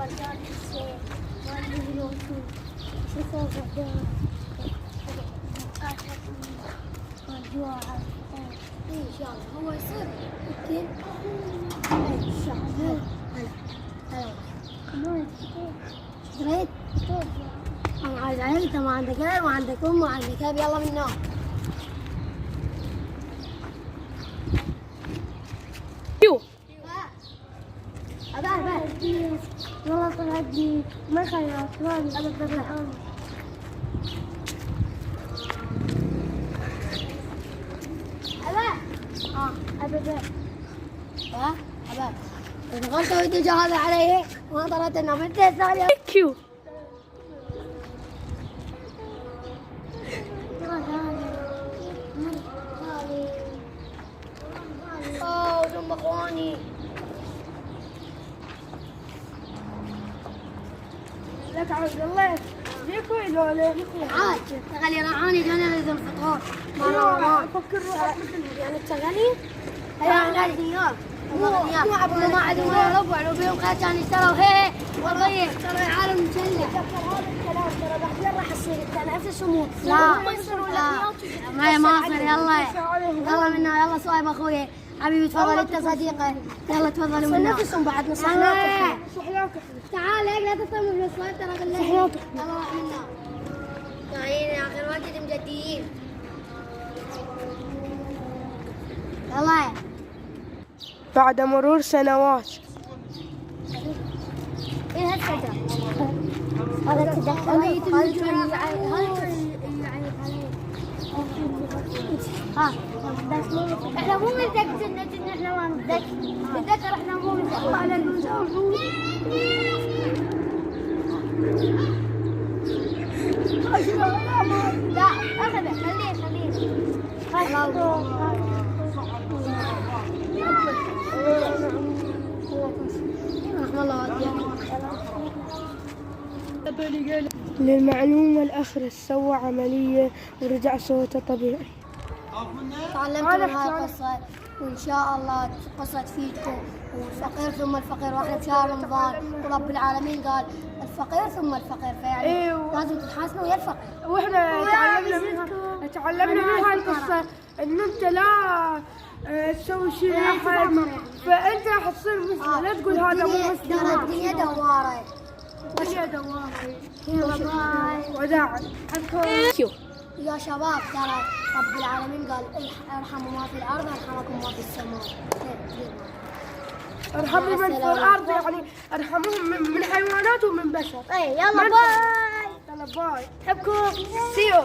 إن شاء الله هو يصير أكيد. إن شاء الله. هلا اشتريت؟ أنا عايز عيلة، ما عندك أب وعندك أم وعندك أب، يلا من النوم. أبا والله طلعت لي ما خيرت راني أنا بطلعوني. أبا دخلت ودي جهاز عليه ما طلعت النوم انت الثانية. كيو اوه دم اخواني. لك عبد الله ليكو ولا ليكو عاد شغلي رعاني جانا لازم فطور ما افكر روحك يعني تشغلي انا قاعد اياه ما عاد ولا ربع لو بيوم خير كان يشتروا هي والله ترى عالم مشلع. هذا الكلام ترى بعدين راح يصير نفس الشموع. لا ما يصير. يلا منا يلا صايب اخوي حبيبي تفضل انت صديقي يلا تفضل منا. نفسهم بعد نصحناك تعال هيك لا تصطدم بالصوت ترى بالله. يلا روح منا تعالين اخر وقت مجديين. يلا بعد مرور سنوات. ايه هالشجر هذا تدخل احنا مو متذكر ان احنا ما نتذكر احنا مو متذكر على المسافر. لا اخذه خليه للمعلومة الأخرس سوى عملية ورجع صوته طبيعي. تعلمت من هاي القصة وإن شاء الله قصة تفيدكم. والفقير ثم الفقير، وإحنا بشهر رمضان ورب العالمين قال الفقير ثم الفقير، فيعني لازم تتحاسبوا ويا الفقير. وإحنا تعلمنا منها القصة إن أنت لا تسوي شيء لأحد، فأنت راح تصير مثله. لا تقول هذا مو مثله. الدنيا دوارة. الدنيا دوارة. يلا باي. وداعا. يا شباب ترى رب العالمين قال ارحموا ما في الارض ارحمكم ما في السماء. ارحموا من في الارض يعني ارحموهم من حيوانات ومن بشر. اي يلا باي. يلا باي. احبكم. سيو.